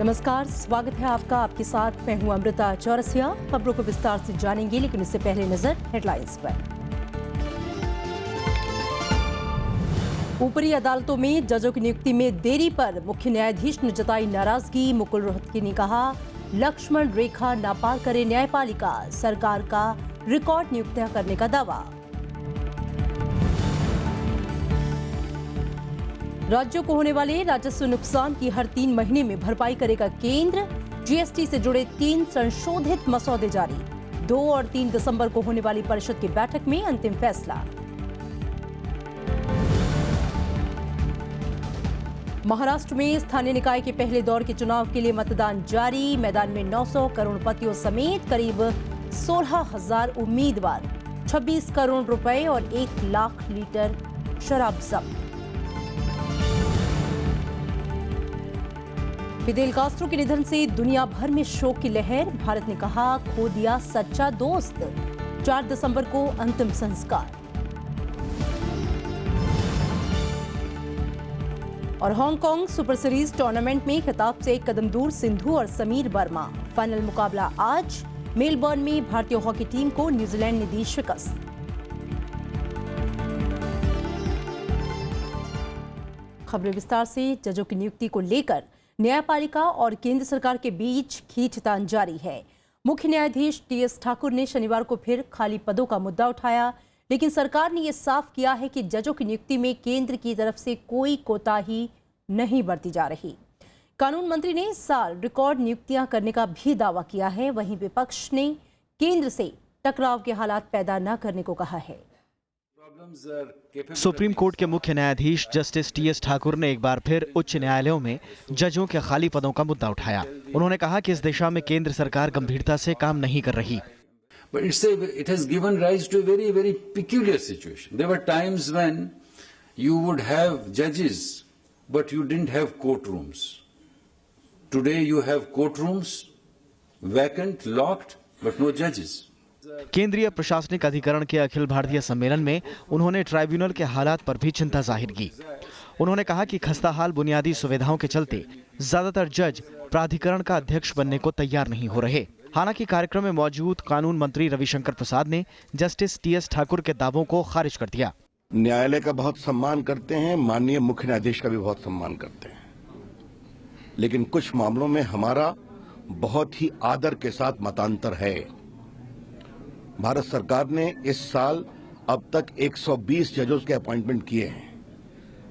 नमस्कार, स्वागत है आपका। आपके साथ मैं हूं अमृता चौरसिया। खबरों को विस्तार से जानेंगे, लेकिन इससे पहले नजर हेडलाइंस पर। ऊपरी अदालतों में जजों की नियुक्ति में देरी पर मुख्य न्यायाधीश ने जताई नाराजगी। मुकुल रोहतगी ने कहा, लक्ष्मण रेखा ना पार करे न्यायपालिका, सरकार का रिकॉर्ड नियुक्तियां करने का दावा। राज्यों को होने वाले राजस्व नुकसान की हर 3 महीने में भरपाई करेगा केंद्र। जीएसटी से जुड़े 3 संशोधित मसौदे जारी। 2 और 3 दिसंबर को होने वाली परिषद की बैठक में अंतिम फैसला। महाराष्ट्र में स्थानीय निकाय के पहले दौर के चुनाव के लिए मतदान जारी। मैदान में 900 करोड़पतियों समेत करीब 16,000 उम्मीदवार। 26 करोड़ रुपए और 1 लाख लीटर शराब जब्त। फिदेल कास्ट्रो के निधन से दुनिया भर में शोक की लहर। भारत ने कहा, खो दिया सच्चा दोस्त। 4 दिसंबर को अंतिम संस्कार। और हांगकांग सुपर सीरीज टूर्नामेंट में खिताब से 1 कदम दूर सिंधु और समीर वर्मा। फाइनल मुकाबला आज। मेलबर्न में भारतीय हॉकी टीम को न्यूजीलैंड ने दी शिकस्त। खबरें विस्तार से। जजों की नियुक्ति को लेकर न्यायपालिका और केंद्र सरकार के बीच खींचतान जारी है। मुख्य न्यायाधीश टीएस ठाकुर ने शनिवार को फिर खाली पदों का मुद्दा उठाया, लेकिन सरकार ने यह साफ किया है कि जजों की नियुक्ति में केंद्र की तरफ से कोई कोताही नहीं बरती जा रही। कानून मंत्री ने इस साल रिकॉर्ड नियुक्तियां करने का भी दावा किया है। वहीं विपक्ष ने केंद्र से टकराव के हालात पैदा न करने को कहा है। सुप्रीम कोर्ट के मुख्य न्यायाधीश जस्टिस टीएस ठाकुर ने एक बार फिर उच्च न्यायालयों में जजों के खाली पदों का मुद्दा उठाया। उन्होंने कहा कि इस दिशा में केंद्र सरकार गंभीरता से काम नहीं कर रही। But it has given rise to a very, very peculiar situation. There were times when you would have judges, but you didn't have courtrooms. Today you have courtrooms vacant, locked, but no judges. केंद्रीय प्रशासनिक अधिकरण के अखिल भारतीय सम्मेलन में उन्होंने tribunal के हालात पर भी चिंता जाहिर की। उन्होंने कहा कि खस्ताहाल बुनियादी सुविधाओं के चलते ज्यादातर जज प्राधिकरण का अध्यक्ष बनने को तैयार नहीं हो रहे। हालांकि कार्यक्रम में मौजूद कानून मंत्री रविशंकर प्रसाद ने जस्टिस टीएस ठाकुर के दावों को खारिज कर दिया। न्यायालय का बहुत सम्मान करते हैं, माननीय मुख्य न्यायाधीश का भी बहुत सम्मान करते हैं, लेकिन कुछ मामलों में हमारा बहुत ही आदर के साथ मतांतर है। भारत सरकार ने इस साल अब तक 120 जजों के अपॉइंटमेंट किए हैं,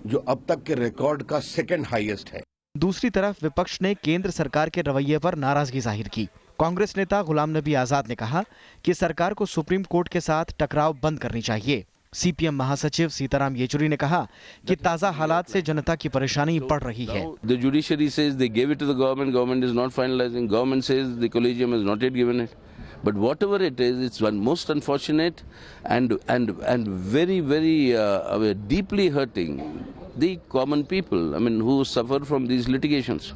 जो अब तक के रिकॉर्ड का 2nd हाईएस्ट है। दूसरी तरफ विपक्ष ने केंद्र सरकार के रवैये पर नाराजगी जाहिर की। कांग्रेस नेता गुलाम नबी आजाद ने कहा कि सरकार को सुप्रीम कोर्ट के साथ टकराव बंद करनी चाहिए। सीपीएम महासचिव सीताराम येचुरी ने कहा कि ताजा हालात से जनता की परेशानी बढ़ रही है। The judiciary says they gave it to the government. Government is not finalizing. Government says the collegium has not yet given it. But whatever it is, it's one most unfortunate and very, very deeply hurting the common people. I mean, who suffer from these litigations.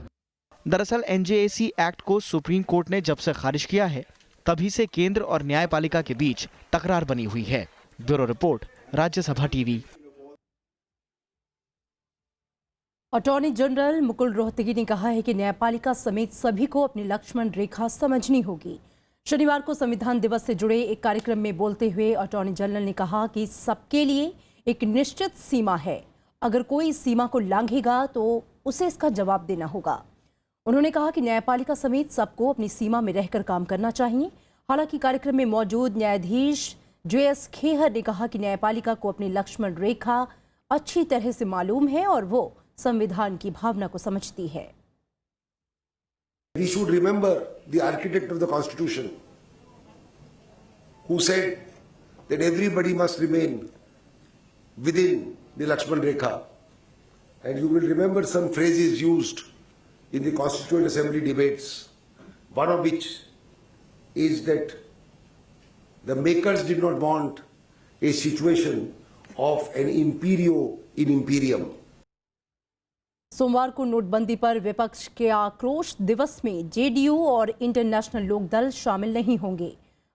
दरअसल NJAC act को supreme court ने जब से खारिज किया है, तभी से केंद्र और न्यायपालिका के बीच तकरार बनी हुई है। Bureau report, Rajya Sabha TV. Attorney general Mukul Rohatgi ने कहा है कि न्यायपालिका समेत सभी को अपनी लक्ष्मण रेखा समझनी होगी। शनिवार को संविधान दिवस से जुड़े एक कार्यक्रम में बोलते हुए अटॉर्नी जनरल ने कहा कि सबके लिए एक निश्चित सीमा है। अगर कोई सीमा को लांघेगा तो उसे इसका जवाब देना होगा। उन्होंने कहा कि न्यायपालिका समेत सबको अपनी सीमा में रहकर काम करना चाहिए। हालांकि कार्यक्रम में मौजूद न्यायाधीश जेएस खेहर ने कहा कि न्यायपालिका को अपनी लक्ष्मण रेखा अच्छी तरह से मालूम है और वो संविधान की भावना को समझती है। We should remember the architect of the Constitution, who said that everybody must remain within the Lakshman Rekha. And you will remember some phrases used in the Constituent Assembly debates, one of which is that the makers did not want a situation of an imperio in imperium. सोमवार को नोटबंदी पर विपक्ष के आक्रोश दिवस में JDU और इंटरनेशनल लोकदल शामिल नहीं होंगे।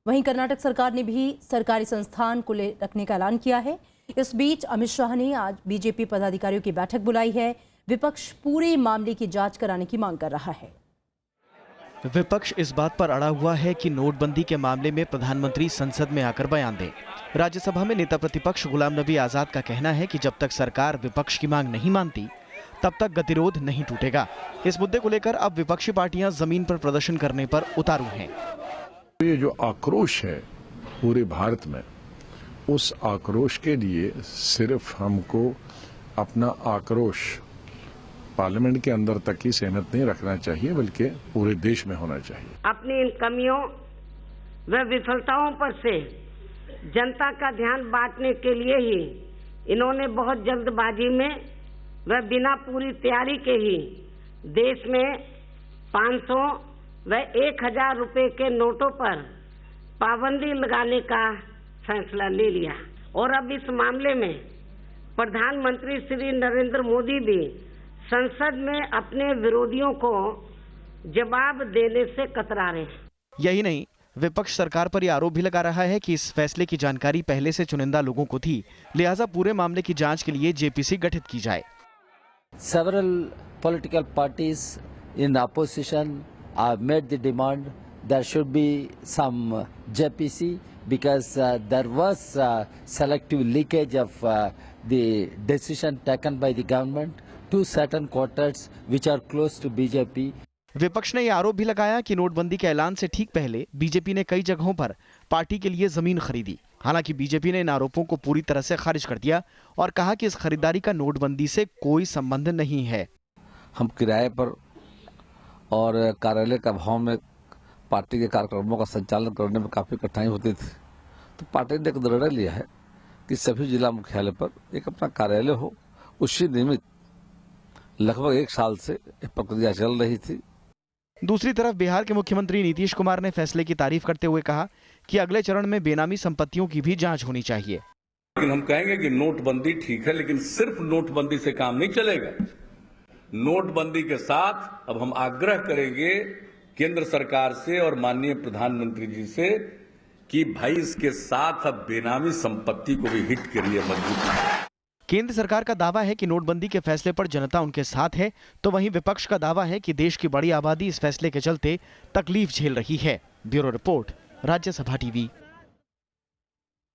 वहीं कर्नाटक सरकार ने भी सरकारी संस्थान को रखने का ऐलान किया है। इस बीच अमित शाह ने आज बीजेपी पदाधिकारियों की बैठक बुलाई है। विपक्ष पूरे मामले की जांच कराने की मांग कर रहा है। विपक्ष इस बात पर अड़ा हुआ है कि नोटबंदी के मामले में प्रधानमंत्री संसद में आकर बयान दें। राज्यसभा में नेता प्रतिपक्ष गुलाम नबी आजाद का कहना है कि जब तक सरकार विपक्ष की मांग नहीं मानती तब तक गतिरोध नहीं टूटेगा। इस मुद्दे को लेकर अब विपक्षी पार्टियां जमीन पर प्रदर्शन करने पर उतारू हैं। ये जो आक्रोश है पूरे भारत में, उस आक्रोश के लिए सिर्फ हमको अपना आक्रोश पार्लियामेंट के अंदर तक ही सीमित नहीं रखना चाहिए, बल्कि पूरे देश में होना चाहिए। अपनी इन कमियों व विफलताओं पर से जनता का ध्यान बांटने के लिए ही इन्होंने बहुत जल्दबाजी में व बिना पूरी तैयारी के ही देश में 500 व 1000 रुपए के नोटों पर पाबंदी लगाने का फैसला ले लिया और अब इस मामले में प्रधानमंत्री श्री नरेंद्र मोदी भी संसद में अपने विरोधियों को जवाब देने से कतरा रहे हैं। यही नहीं, विपक्ष सरकार पर यह आरोप भी लगा रहा है कि इस फैसले की जानकारी पहले से चुनिंदा लोगों को थी, लिहाजा पूरे मामले की जांच के लिए जेपीसी गठित की जाए। Several political parties in opposition have made the demand there should be some JPC because there was selective leakage of the decision taken by the government to certain quarters which are close to BJP. विपक्ष ने यह आरोप भी लगाया कि नोटबंदी के ऐलान से ठीक पहले बीजेपी ने कई जगहों पर पार्टी के लिए जमीन खरीदी। हालांकि बीजेपी ने इन आरोपों को पूरी तरह से खारिज कर दिया और कहा कि इस खरीदारी का नोटबंदी से कोई संबंध नहीं है। हम किराए पर और कार्यालय का अभाव में पार्टी के कार्यक्रमों का संचालन करने में काफी कठिनाई होती थी, तो पार्टी ने एक निर्णय लिया है कि सभी जिला मुख्यालय पर एक अपना कार्यालय हो। उसी निमित्त लगभग 1 साल से प्रक्रिया चल रही थी। दूसरी तरफ बिहार के मुख्यमंत्री नीतीश कुमार ने फैसले की तारीफ करते हुए कहा कि अगले चरण में बेनामी संपत्तियों की भी जांच होनी चाहिए। लेकिन हम कहेंगे कि नोटबंदी ठीक है, लेकिन सिर्फ नोटबंदी से काम नहीं चलेगा। नोटबंदी के साथ अब हम आग्रह करेंगे केंद्र सरकार से और माननीय प्रधानमंत्री जी से कि भाई इसके साथ अब बेनामी संपत्ति को भी हिट करिए मजबूती। केंद्र सरकार का दावा है कि नोटबंदी के फैसले पर जनता उनके साथ है, तो वहीं विपक्ष का दावा है कि देश की बड़ी आबादी इस फैसले के चलते तकलीफ झेल रही है। Bureau report, Rajya Sabha TV.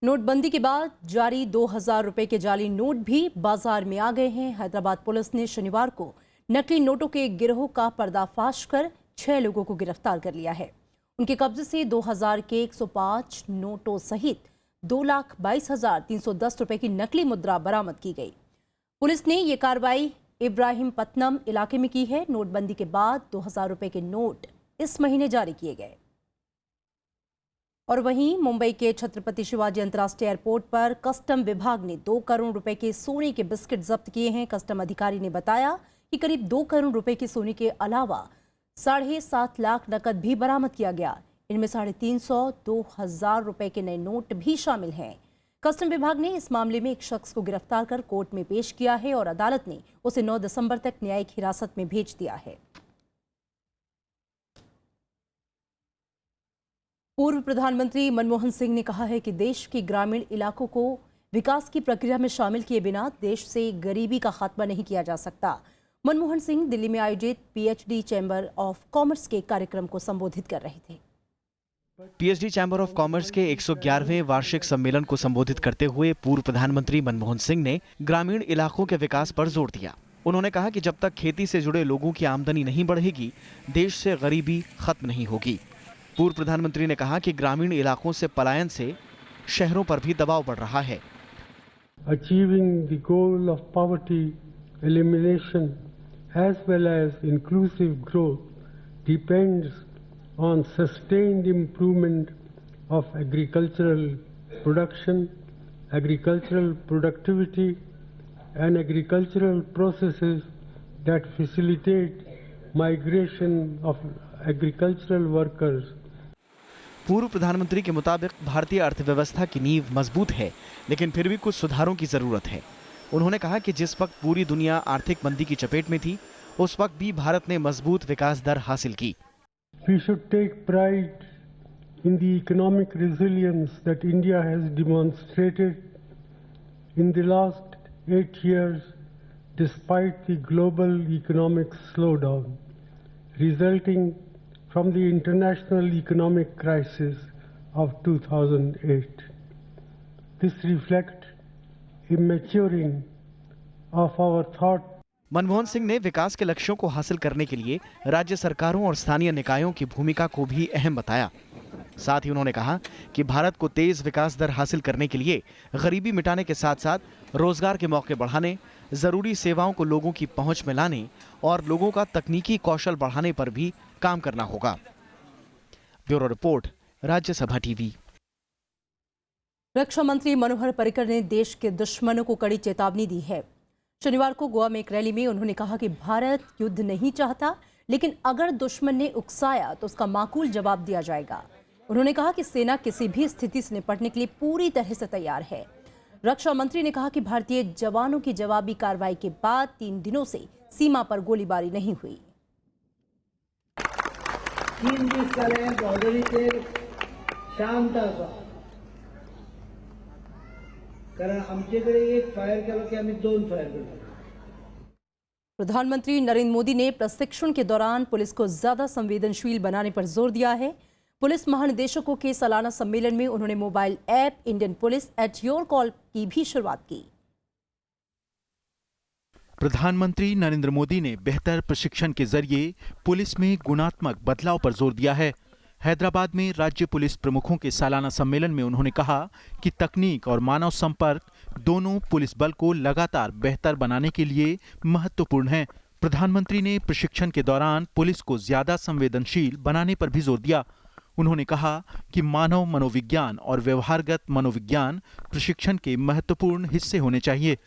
नोटबंदी के बाद जारी 2000 रुपए के जाली नोट भी बाजार में आ गए हैं। हैदराबाद पुलिस ने शनिवार को नकली नोटों के एक गिरोह का पर्दाफाश कर 6 लोगों को गिरफ्तार कर लिया है। उनके कब्जे से 2000 के 105 नोटों सहित 2,22,310 रुपए की नकली मुद्रा बरामद की गई। पुलिस ने ये कार्रवाई इब्राहिम पत्तनम इलाके में की है। नोटबंदी के बाद 2000 रुपए के नोट इस महीने जारी किए गए। और वहीं मुंबई के छत्रपति शिवाजी अंतर्राष्ट्रीय एयरपोर्ट पर कस्टम विभाग ने 2 करोड़ रुपए के सोने के बिस्किट जब्त किए हैं। कस्टम अधिकारी ने बताया कि करीब 2 करोड़ रुपए के सोने के अलावा 7.5 लाख नकद भी बरामद किया गया। इनमें 350, 2,000 रुपए के नए नोट भी शामिल हैं। कस्टम विभाग ने इस मामले में एक शख्स को गिरफ्तार कर कोर्ट में पेश किया है और अदालत ने उसे 9 दिसंबर तक न्यायिक हिरासत में भेज दिया है। पूर्व प्रधानमंत्री मनमोहन सिंह ने कहा है कि देश के ग्रामीण इलाकों को विकास की प्रक्रिया में शामिल किए बिना देश से गरीबी का खात्मा नहीं किया जा सकता। मनमोहन सिंह दिल्ली में आयोजित पीएचडी चैम्बर ऑफ कॉमर्स के कार्यक्रम को संबोधित कर रहे थे। पीएचडी चैम्बर ऑफ कॉमर्स के 111वें वार्षिक सम्मेलन को संबोधित करते हुए पूर्व प्रधानमंत्री मनमोहन सिंह ने ग्रामीण इलाकों के विकास पर जोर दिया। उन्होंने कहा कि जब तक खेती से जुड़े लोगों की आमदनी नहीं बढ़ेगी, देश से गरीबी खत्म नहीं होगी। पूर्व प्रधानमंत्री ने कहा कि ग्रामीण इलाकों से पलायन से शहरों पर भी दबाव बढ़ रहा है। Achieving the goal of poverty elimination as well as inclusive growth depends on sustained improvement of agricultural production, agricultural productivity, and agricultural processes that facilitate migration of agricultural workers. पूर्व प्रधानमंत्री के मुताबिक भारतीय अर्थव्यवस्था की नींव मजबूत है, लेकिन फिर भी कुछ सुधारों की जरूरत है। उन्होंने कहा कि जिस वक्त पूरी दुनिया आर्थिक मंदी की चपेट में थी, उस वक्त भी भारत ने मजबूत विकास दर हासिल की। We should take pride in the economic resilience that India has demonstrated in the last 8 years despite the global economic slowdown, resulting from the international economic crisis of 2008. This reflects a maturing of our thought. Manmohan Singh ने विकास के लक्ष्यों को हासिल करने के लिए राज्य सरकारों और स्थानीय निकायों की भूमिका को भी अहम बताया। साथ ही उन्होंने कहा कि भारत को तेज विकास दर हासिल करने के लिए गरीबी मिटाने के साथ साथ रोजगार के मौके बढ़ाने, जरूरी सेवाओं को लोगों की पहुंच में लाने और लोगों का तकनीकी कौशल बढ़ाने पर भी काम करना होगा। Bureau report, Rajya Sabha TV. रक्षा मंत्री मनोहर पर्रिकर ने देश के दुश्मनों को कड़ी चेतावनी दी है। शनिवार को गोवा में एक रैली में उन्होंने कहा कि भारत युद्ध नहीं चाहता, लेकिन अगर दुश्मन ने उकसाया तो उसका माकूल जवाब दिया जाएगा। उन्होंने कहा कि सेना किसी भी स्थिति से निपटने के लिए पूरी तरह से तैयार है। रक्षा मंत्री ने कहा कि भारतीय जवानों की जवाबी कार्रवाई के बाद 3 दिनों से सीमा पर गोलीबारी नहीं हुई। 3 दिवस जाले बॉर्डरीचे शांत आसा, कारण आमचेकडे एक फायर केलो की आम्ही 2 फायर करतो। प्रधानमंत्री नरेंद्र मोदी ने प्रशिक्षण के दौरान पुलिस को ज्यादा संवेदनशील बनाने पर जोर दिया है। पुलिस महानिदेशकों के सालाना सम्मेलन में उन्होंने mobile app Indian police at your call की भी शुरुआत की। प्रधानमंत्री नरेंद्र मोदी ने बेहतर प्रशिक्षण के जरिए पुलिस में गुणात्मक बदलाव पर जोर दिया है। हैदराबाद में राज्य पुलिस प्रमुखों के सालाना सम्मेलन में उन्होंने कहा कि तकनीक और मानव संपर्क दोनों पुलिस बल को लगातार बेहतर बनाने के लिए महत्वपूर्ण हैं। प्रधानमंत्री ने प्रशिक्षण के दौरान पुलिस को ज्यादा संवेदनशील बनाने पर भी जोर दिया। उन्होंने कहा कि मानव मनोविज्ञान और व्यवहारगत मनोविज्ञान प्रशिक्षण के महत्वपूर्ण हिस्से होने चाहिए।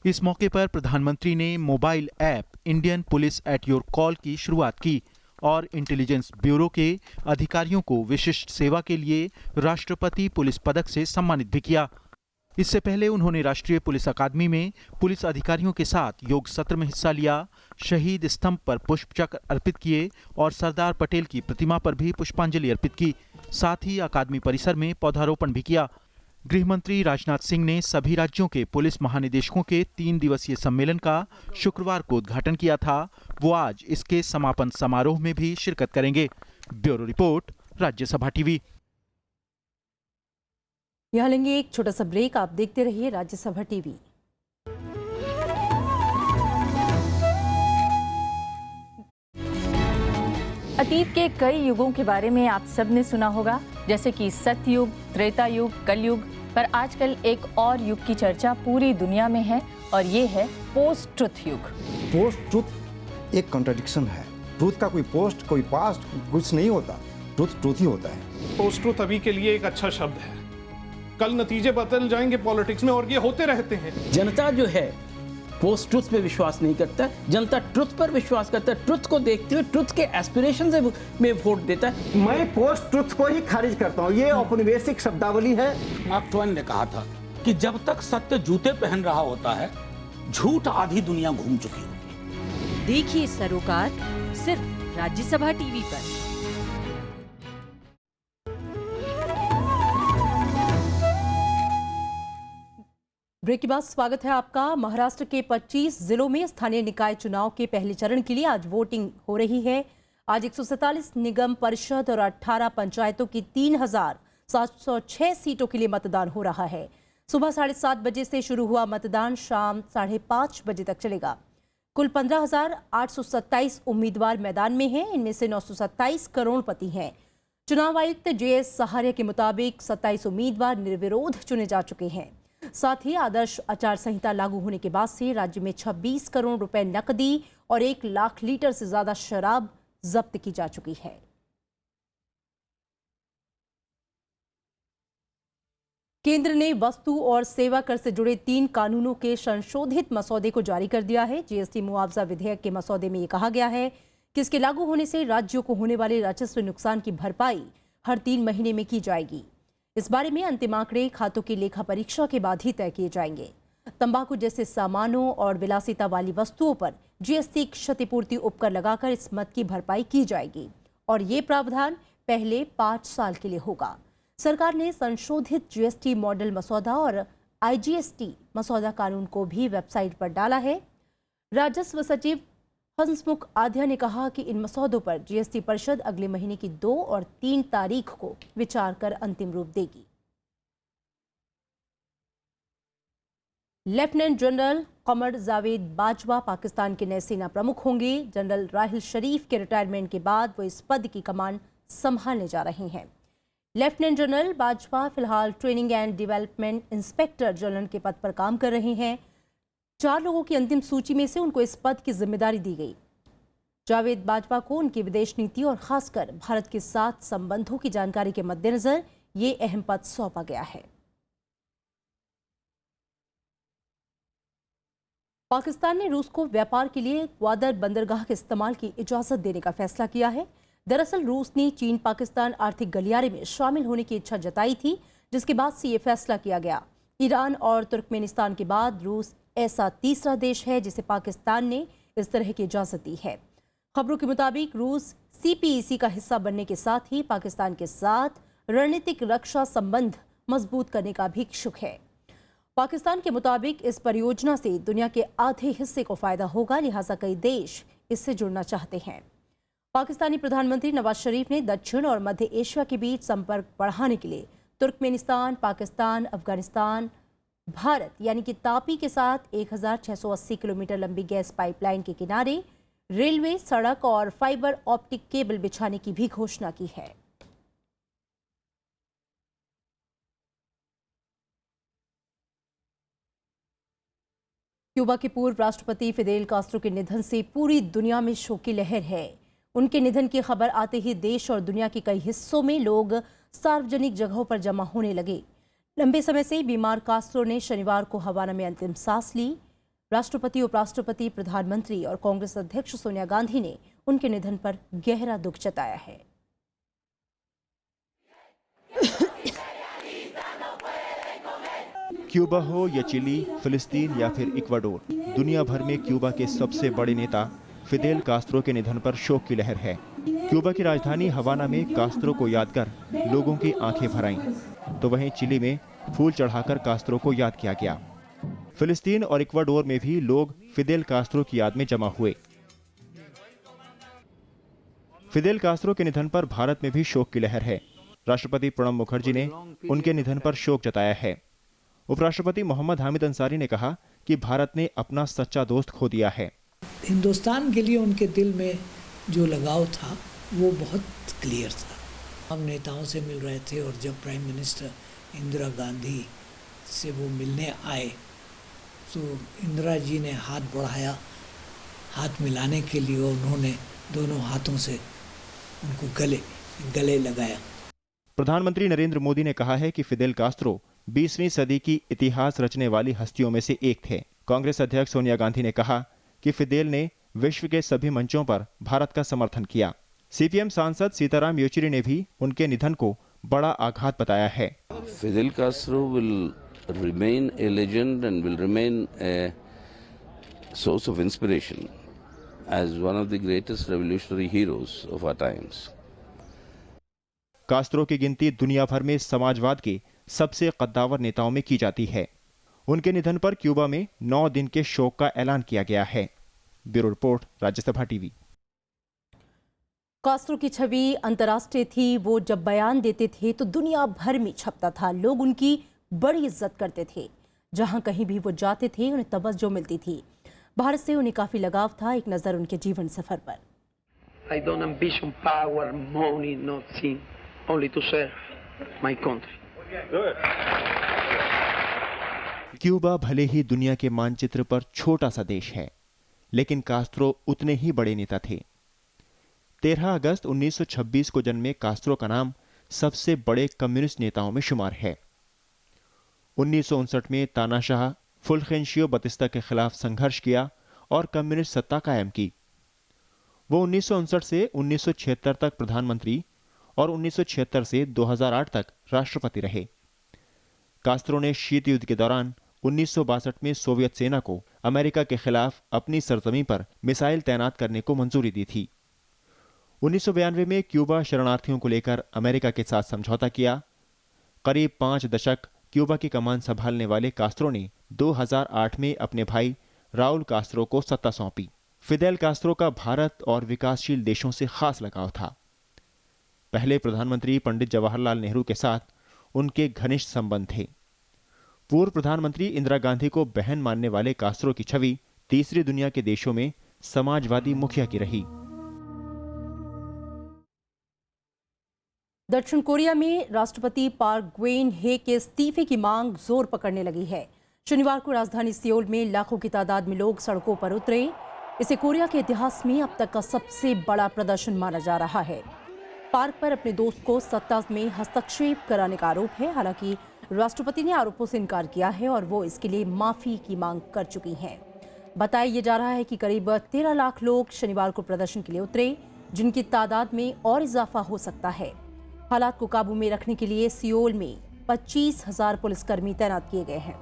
इस मौके पर प्रधानमंत्री ने mobile app Indian police at your call की शुरुआत की और इंटेलिजेंस ब्यूरो के अधिकारियों को विशिष्ट सेवा के लिए राष्ट्रपति पुलिस पदक से सम्मानित भी किया। इससे पहले उन्होंने राष्ट्रीय पुलिस अकादमी में पुलिस अधिकारियों के साथ योग सत्र में हिस्सा लिया, शहीद स्तंभ पर पुष्पचक्र अर्पित किए और सरदार पटेल की प्रतिमा पर भी पुष्पांजलि अर्पित की। साथ ही अकादमी परिसर में पौधारोपण भी किया। गृह मंत्री राजनाथ सिंह ने सभी राज्यों के पुलिस महानिदेशकों के 3 दिवसीय सम्मेलन का शुक्रवार को उद्घाटन किया था। वो आज इसके समापन समारोह में भी शिरकत करेंगे। Bureau report, Rajya Sabha TV. यहाँ लेंगे एक छोटा सा ब्रेक। आप देखते रहिए राज्यसभा टीवी। अतीत के कई युगों के बारे में आप सबने सुना होगा, जैसे कि सतयुग, त्रेता युग, कलयुग। पर आजकल एक और युग की चर्चा पूरी दुनिया में है और ये है पोस्ट ट्रुथ युग। पोस्ट ट्रुथ एक कॉन्ट्रडिक्शन है। ट्रुथ का कोई पोस्ट, कोई पास्ट कुछ नहीं होता। ट्रुथ ट्रुथ ही होता है। पोस्ट ट्रुथ अभी के लिए एक अच्छा शब्द है। कल नतीजे बदल जाएंगे पॉलिटिक्स में और ये होते रहते हैं। जनता जो है पोस्ट ट्रुथ पे विश्वास नहीं करता, जनता ट्रुथ पर विश्वास करता है। ट्रुथ को देखते हुए ट्रुथ के एस्पिरेशन से में वोट देता है। मैं पोस्ट ट्रुथ को ही खारिज करता हूँ। ये औपनिवेशिक शब्दावली है। मार्क ट्वेन ने कहा था कि जब तक सत्य जूते पहन रहा होता है, झूठ आधी दुनिया घूम चुकी होती है। देखिए सरोकार सिर्फ राज्यसभा टीवी पर। ब्रेक के बाद स्वागत है आपका। महाराष्ट्र के 25 जिलों में स्थानीय निकाय चुनाव के पहले चरण के लिए आज वोटिंग हो रही है। आज 147 निगम परिषद और 18 पंचायतों की 3,706 सीटों के लिए मतदान हो रहा है। सुबह 7:30 बजे से शुरू हुआ मतदान शाम 5:30 बजे तक चलेगा। कुल 15,827 उम्मीदवार मैदान में हैं। इनमें से 927 करोड़पति हैं। चुनाव आयुक्त JS सहारिया के मुताबिक 27 उम्मीदवार निर्विरोध चुने जा चुके हैं। साथ ही आदर्श आचार संहिता लागू होने के बाद से राज्य में 26 करोड़ रुपए नकदी और 1 लाख लीटर से ज्यादा शराब जब्त की जा चुकी है। केंद्र ने वस्तु और सेवा कर से जुड़े 3 कानूनों के संशोधित मसौदे को जारी कर दिया है। GST मुआवजा विधेयक के मसौदे में ये कहा गया है कि इसके लागू होने से राज्यों को होने वाले राजस्व नुकसान की भरपाई हर 3 महीने में की जाएगी। इस बारे में अंतिम आंकड़े खातों की लेखा परीक्षा के बाद ही तय किए जाएंगे। तंबाकू जैसे सामानों और विलासिता वाली वस्तुओं पर GST क्षतिपूर्ति उपकर लगाकर इस मद की भरपाई की जाएगी और ये प्रावधान पहले 5 साल के लिए होगा। सरकार ने संशोधित GST मॉडल मसौदा और IGST मसौदा कानून को भी वेबसाइट पर डाला है। राजस्व सचिव हंसमुख आध्या ने कहा कि इन मसौदों पर जीएसटी परिषद अगले महीने की 2 और 3 तारीख को विचार कर अंतिम रूप देगी। लेफ्टिनेंट जनरल कमर जावेद बाजवा पाकिस्तान के नए सेना प्रमुख होंगे। जनरल राहिल शरीफ के रिटायरमेंट के बाद वो इस पद की कमान संभालने जा रहे हैं। लेफ्टिनेंट जनरल बाजवा फिलहाल training and development inspector general के पद पर काम कर रहे हैं। 4 लोगों की अंतिम सूची में से उनको इस पद की जिम्मेदारी दी गई। जावेद बाजवा को उनकी विदेश नीति और खासकर भारत के साथ संबंधों की जानकारी के मद्देनजर ये अहम पद सौंपा गया है। पाकिस्तान ने रूस को व्यापार के लिए ग्वादर बंदरगाह के इस्तेमाल की इजाजत देने का फैसला किया है। दरअसल रूस ने चीन पाकिस्तान आर्थिक गलियारे में शामिल होने की इच्छा जताई थी, जिसके बाद से ये फैसला किया गया। ईरान और तुर्कमेनिस्तान के बाद रूस ऐसा तीसरा देश है जिसे पाकिस्तान ने इस तरह की इजाजत दी है। खबरों के मुताबिक रूस CPEC का हिस्सा बनने के साथ ही पाकिस्तान के साथ रणनीतिक रक्षा संबंध मजबूत करने का भी इच्छुक है। पाकिस्तान के मुताबिक इस परियोजना से दुनिया के आधे हिस्से को फायदा होगा, लिहाजा कई देश इससे जुड़ना चाहते हैं। पाकिस्तानी प्रधानमंत्री नवाज शरीफ ने दक्षिण और मध्य एशिया के बीच संपर्क बढ़ाने के लिए तुर्कमेनिस्तान, पाकिस्तान, अफगानिस्तान, भारत यानी कि तापी के साथ 1680 किलोमीटर लंबी गैस पाइपलाइन के किनारे रेलवे, सड़क और फाइबर ऑप्टिक केबल बिछाने की भी घोषणा की है। क्यूबा के पूर्व राष्ट्रपति फिदेल कास्ट्रो के निधन से पूरी दुनिया में शोक की लहर है। उनके निधन की खबर आते ही देश और दुनिया के कई हिस्सों में लोग सार्वजनिक जगहों पर जमा होने लगे। लंबे समय से बीमार कास्ट्रो ने शनिवार को हवाना में अंतिम सांस ली। राष्ट्रपति, उपराष्ट्रपति, प्रधानमंत्री और कांग्रेस अध्यक्ष सोनिया गांधी ने उनके निधन पर गहरा दुख जताया है। क्यूबा हो या चिली, फिलिस्तीन या फिर इक्वाडोर, दुनिया भर में क्यूबा के सबसे बड़े नेता फिदेल कास्ट्रो के निधन पर शोक की लहर है। क्यूबा की राजधानी हवाना में कास्ट्रो को याद कर लोगों की आंखें भर आईं, तो वहीं चिली में फूल चढ़ाकर कास्ट्रो को याद किया गया। फिलिस्तीन और इक्वाडोर में भी लोग फिदेल कास्ट्रो की याद में जमा हुए। फिदेल कास्ट्रो के निधन पर भारत में भी शोक की लहर है। राष्ट्रपति प्रणब मुखर्जी ने उनके निधन पर शोक जताया है। उपराष्ट्रपति मोहम्मद हामिद अंसारी ने कहा कि भारत ने अपना सच्चा दोस्त खो दिया है। हिंदुस्तान के लिए उनके दिल में जो लगाव था वो बहुत क्लियर था। हम नेताओं से मिल रहे थे और जब प्राइम मिनिस्टर इंदिरा गांधी से वो मिलने आए तो इंदिरा जी ने हाथ बढ़ाया हाथ मिलाने के लिए, और उन्होंने दोनों हाथों से उनको गले लगाया। प्रधानमंत्री नरेंद्र मोदी ने कहा है कि फिदेल कास्ट्रो 20वीं सदी की इतिहास रचने वाली हस्तियों में से एक थे। कांग्रेस अध्यक्ष सोनिया गांधी ने कहा कि फिदेल ने विश्व के सभी मंचों पर भारत का समर्थन किया। सीपीएम सांसद सीताराम येचुरी ने भी उनके निधन को बड़ा आघात बताया है। Fidel Castro will remain a legend and will remain a source of inspiration as one of the greatest revolutionary heroes of our times. Castro की गिनती दुनिया भर में समाजवाद के सबसे कद्दावर नेताओं में की जाती है। उनके निधन पर क्यूबा में 9 दिन के शोक का ऐलान किया गया है। Bureau report, Rajya Sabha TV. Castro की छवि अंतर्राष्ट्रीय थी। वो जब बयान देते थे तो दुनिया भर में छपता था। लोग उनकी बड़ी इज्जत करते थे। जहां कहीं भी वो जाते थे उन्हें तवज्जो मिलती थी। भारत से उन्हें काफी लगाव था। एक नजर उनके जीवन सफर पर। I don't ambition power, money, nothing, only to serve my country. Cuba भले ही दुनिया के मानचित्र पर छोटा सा देश है, लेकिन कास्ट्रो उतने ही बड़े नेता थे। 13 अगस्त 1926 को जन्मे कास्ट्रो का नाम सबसे बड़े कम्युनिस्ट नेताओं में शुमार है। 1959 में तानाशाह फुल्खेंशियो बतिस्ता के खिलाफ संघर्ष किया और कम्युनिस्ट सत्ता कायम की। वो 1959 से 1976 तक प्रधानमंत्री और 1976 से 2008 तक राष्ट्रपति रहे। कास्ट्रो ने शीत युद्ध के दौरान 1962 में सोवियत सेना को अमेरिका के खिलाफ अपनी सरजमीं पर मिसाइल तैनात करने को मंजूरी दी थी। 1992 में क्यूबा शरणार्थियों को लेकर अमेरिका के साथ समझौता किया। करीब 5 दशक क्यूबा की कमान संभालने वाले कास्ट्रो ने 2008 में अपने भाई राउल कास्ट्रो को सत्ता सौंपी। फिदेल कास्त्रो का भारत और विकासशील देशों से खास लगाव था। पहले प्रधानमंत्री पंडित जवाहरलाल नेहरू के साथ उनके घनिष्ठ संबंध थे। पूर्व प्रधानमंत्री इंदिरा गांधी को बहन मानने वाले कास्त्रो की छवि तीसरी दुनिया के देशों में समाजवादी मुखिया की रही। दक्षिण कोरिया में राष्ट्रपति पार्क गेन-हे के इस्तीफे की मांग जोर पकड़ने लगी है। शनिवार को राजधानी सियोल में लाखों की तादाद में लोग सड़कों पर उतरे। इसे कोरिया के इतिहास में अब तक का सबसे बड़ा प्रदर्शन माना जा रहा है। पार्क पर अपने दोस्त को सत्ता में हस्तक्षेप कराने का आरोप है। हालांकि राष्ट्रपति ने आरोपों से इनकार किया है और वो इसके लिए माफी की मांग कर चुकी हैं। बताया जा रहा है कि करीब 13 लाख लोग शनिवार को प्रदर्शन के लिए उतरे, जिनकी तादाद में और इजाफा हो सकता है। हालात को काबू में रखने के लिए सियोल में 25,000 पुलिसकर्मी तैनात किए गए हैं।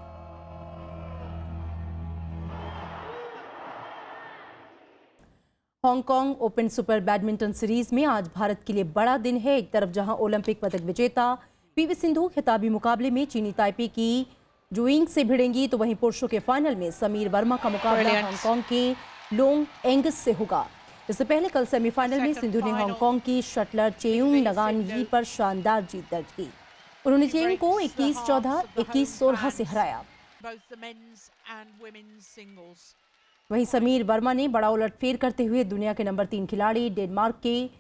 Hong Kong open super badminton series में आज भारत के लिए बड़ा दिन है। एक तरफ जहां ओलंपिक पदक विजेता पीवी सिंधु खिताबी मुकाबले में चीनी ताइपे की जुइंग से भिड़ेंगी, तो वहीं पुरुषों के फाइनल में समीर वर्मा का मुकाबला हांगकांग के लोंग एंगस से होगा। इससे पहले कल सेमीफाइनल में सिंधु ने हांगकांग की शटलर चेयुंग नगानगी पर शानदार जीत दर्ज की। उन्होंने चेयुंग को 21-14, 21-16 से हराया। वहीं समीर वर्मा ने बड़ा उलटफेर करते हुए दुनिया के नंबर 3 खिलाड़ी डेनमार्क के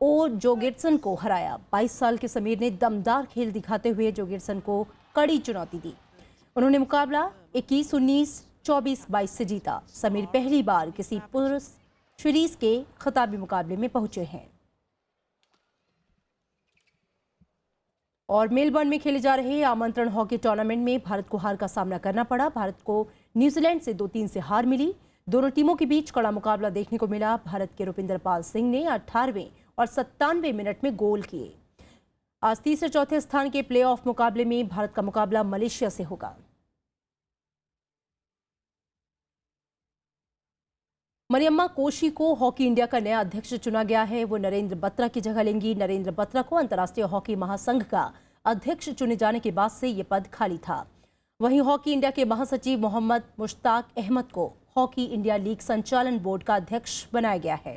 ओ जोगेर्सन को हराया। 22 साल के समीर ने दमदार खेल दिखाते हुए जोगेर्सन को कड़ी चुनौती दी। उन्होंने मुकाबला 21-19, 24-22 से जीता। समीर पहली बार किसी पुरुष सीरीज के खिताबी मुकाबले में पहुंचे हैं। और मेलबर्न में खेले जा रहे आमंत्रण हॉकी टूर्नामेंट में भारत को हार का सामना करना पड़ा। भारत को न्यूजीलैंड से 2-3 से हार मिली। दोनों टीमों के बीच कड़ा मुकाबला देखने को मिला। भारत के रुपिंदर पाल सिंह ने 18वें और 97वें मिनट में गोल किए। आज तीसरे चौथे स्थान के प्लेऑफ मुकाबले में भारत का मुकाबला मलेशिया से होगा। मरियम्मा कोशी को हॉकी इंडिया का नया अध्यक्ष चुना गया है। वो नरेंद्र बत्रा की जगह लेंगी। नरेंद्र बत्रा को अंतर्राष्ट्रीय हॉकी महासंघ का अध्यक्ष चुने जाने के बाद से ये पद खाली था। वहीं हॉकी इंडिया के महासचिव मोहम्मद मुश्ताक अहमद को हॉकी इंडिया लीग संचालन बोर्ड का अध्यक्ष बनाया गया है।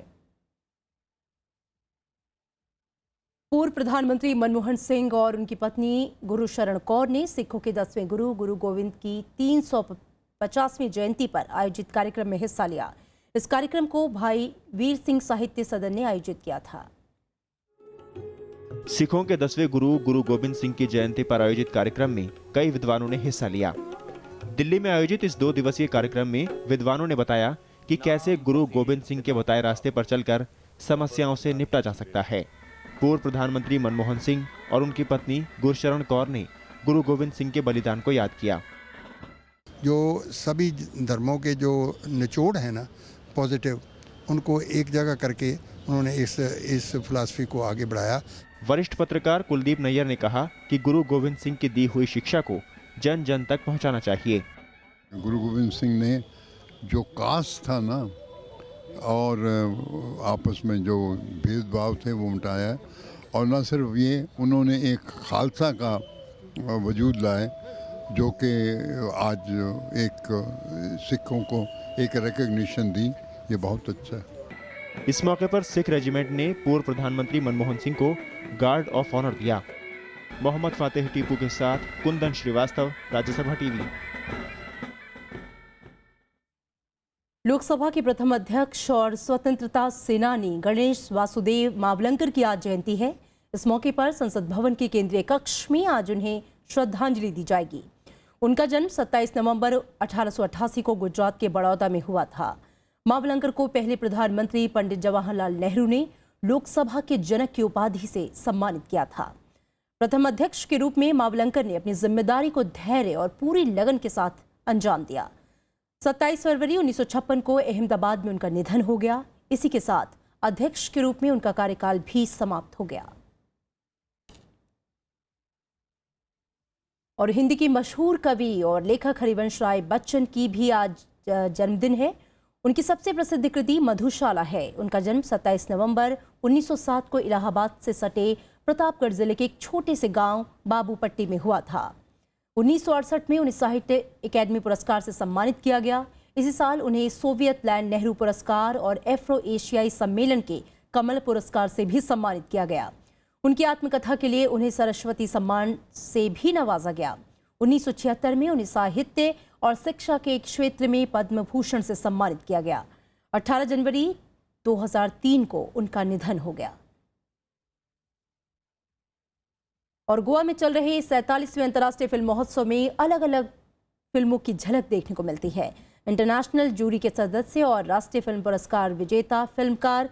पूर्व प्रधानमंत्री मनमोहन सिंह और उनकी पत्नी गुरशरण कौर ने सिखों के 10वें गुरु गुरु गोविंद की 350वीं जयंती पर आयोजित कार्यक्रम में हिस्सा लिया। इस कार्यक्रम को भाई वीर सिंह साहित्य सदन ने आयोजित किया था। सिखों के 10वें गुरु गुरु गोविंद सिंह की जयंती पर आयोजित कार्यक्रम में कई विद्वानों ने हिस्सा लिया। दिल्ली में आयोजित इस 2 दिवसीय कार्यक्रम में विद्वानों ने बताया कि कैसे गुरु गोविंद सिंह के बताए रास्ते पर चलकर समस्याओं से निपटा जा सकता है। पूर्व प्रधानमंत्री मनमोहन सिंह और उनकी पत्नी गुरशरण कौर ने गुरु गोविंद सिंह के बलिदान को याद किया। जो सभी धर्मों के जो निचोड़ है ना पॉजिटिव, उनको एक जगह करके उन्होंने इस फिलॉसफी को आगे बढ़ाया। वरिष्ठ पत्रकार कुलदीप नैयर ने कहा कि गुरु गोविंद सिंह की दी हुई शिक्षा को जन जन तक पहुंचाना चाहिए। गुरु गोविंद सिंह ने जो कास्ट था ना और आपस में जो भेदभाव थे वो मिटाया, और न सिर्फ ये, उन्होंने एक खालसा का वजूद लाए जो कि आज एक सिखों को एक रिकग्निशन दी। ये बहुत अच्छा है। इस मौके पर सिख रेजिमेंट ने पूर्व प्रधानमंत्री मनमोहन सिंह को गार्ड ऑफ ऑनर दिया। मोहम्मद फातेह टीपू के साथ कुंदन श्रीवास्तव, राज्यसभा टीवी। लोकसभा के प्रथम अध्यक्ष और स्वतंत्रता सेनानी गणेश वासुदेव मावलंकर की आज जयंती है। इस मौके पर संसद भवन के केंद्रीय कक्ष में आज उन्हें श्रद्धांजलि दी जाएगी। उनका जन्म 27 नवंबर 1888 को गुजरात के बड़ौदा में हुआ था। मावलंकर को पहले प्रधानमंत्री पंडित जवाहरलाल नेहरू ने लोकसभा के जनक की उपाधि से सम्मानित किया था। प्रथम अध्यक्ष के रूप में मावलंकर ने अपनी जिम्मेदारी को धैर्य और पूरी लगन के साथ अंजाम दिया। 27 फरवरी 1956 को अहमदाबाद में उनका निधन हो गया। इसी के साथ अध्यक्ष के रूप में उनका कार्यकाल भी समाप्त हो गया। और हिंदी की मशहूर कवि और लेखक हरिवंश राय बच्चन की भी आज जन्मदिन है। उनकी सबसे प्रसिद्ध कृति मधुशाला है। उनका जन्म 27 नवंबर 1907 को इलाहाबाद से सटे प्रतापगढ़ जिले के एक छोटे से गांव बाबूपट्टी में हुआ था। 1968 में उन्हें साहित्य अकादमी पुरस्कार से सम्मानित किया गया। इसी साल उन्हें सोवियत लैंड नेहरू पुरस्कार और एफ्रो एशियाई सम्मेलन के कमल पुरस्कार से भी सम्मानित किया गया। उनकी आत्मकथा के लिए उन्हें सरस्वती सम्मान से भी नवाजा गया। 1976 में उन्हें साहित्य और शिक्षा के क्षेत्र में पद्म भूषण से सम्मानित किया गया। 18 जनवरी 2003 को उनका निधन हो गया। और गोवा में चल रहे 47वें अंतर्राष्ट्रीय फिल्म महोत्सव में अलग अलग फिल्मों की झलक देखने को मिलती है। इंटरनेशनल जूरी के सदस्य और राष्ट्रीय फिल्म पुरस्कार विजेता फिल्मकार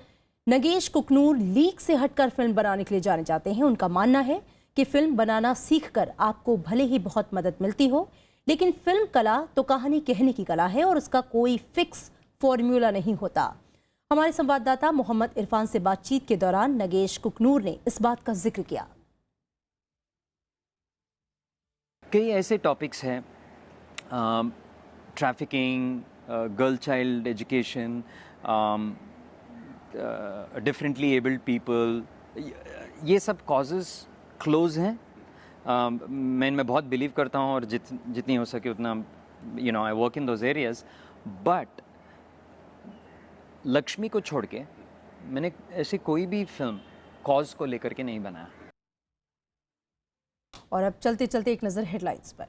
नगेश कुकनूर लीक से हटकर फिल्म बनाने के लिए जाने जाते हैं। उनका मानना है कि फिल्म बनाना सीखकर आपको भले ही बहुत मदद मिलती हो, लेकिन फिल्म कला तो कहानी कहने की कला है और उसका कोई फिक्स फॉर्मूला नहीं होता। हमारे संवाददाता मोहम्मद इरफान से बातचीत के दौरान नगेश कुकनूर ने इस बात का जिक्र किया। कई ऐसे टॉपिक्स हैं, trafficking, girl child education, differently abled people, ये सब कॉजेज़ क्लोज हैं। मैं इनमें बहुत बिलीव करता हूँ और जितनी हो सके उतना I work in those areas. But Lakshmi को छोड़ के मैंने ऐसी कोई भी फिल्म कॉज को लेकर के नहीं बनाया। और अब चलते चलते एक नजर हेडलाइंस पर।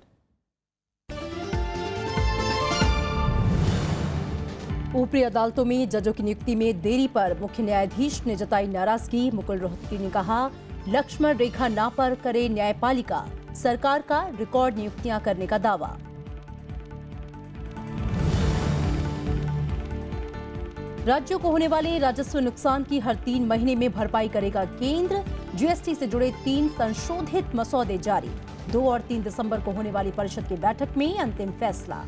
ऊपरी अदालतों में जजों की नियुक्ति में देरी पर मुख्य न्यायाधीश ने जताई नाराजगी। मुकुल रोहतगी ने कहा, लक्ष्मण रेखा ना पर करे न्यायपालिका, सरकार का रिकॉर्ड नियुक्तियां करने का दावा। राज्यों को होने वाले राजस्व नुकसान की हर 3 महीने में भरपाई करेगा केंद्र। जीएसटी से जुड़े 3 संशोधित मसौदे जारी। 2 और 3 दिसंबर को होने वाली परिषद की बैठक में अंतिम फैसला।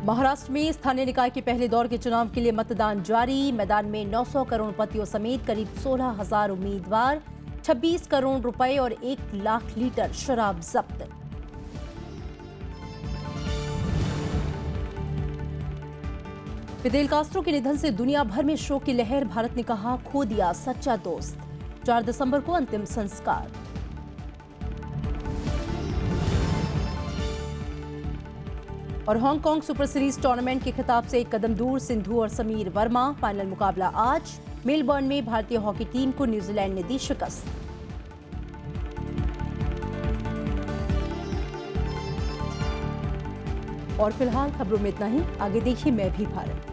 महाराष्ट्र में स्थानीय निकाय के पहले दौर के चुनाव के लिए मतदान जारी। मैदान में 900 करोड़पतियों समेत करीब 16,000 उम्मीदवार। 26 करोड़ रुपए और 1 लाख लीटर शराब जब्त। फिदेल कास्ट्रो के निधन से दुनिया भर में शोक की लहर। भारत ने कहा, खो दिया सच्चा दोस्त। 4 दिसंबर को अंतिम संस्कार। और हांगकांग सुपर सीरीज टूर्नामेंट के खिताब से एक कदम दूर सिंधु और समीर वर्मा। फाइनल मुकाबला आज। मेलबर्न में भारतीय हॉकी टीम को न्यूजीलैंड ने दी शिकस्त। और फिलहाल खबरों में इतना ही। आगे देखिए मैं भी भारत।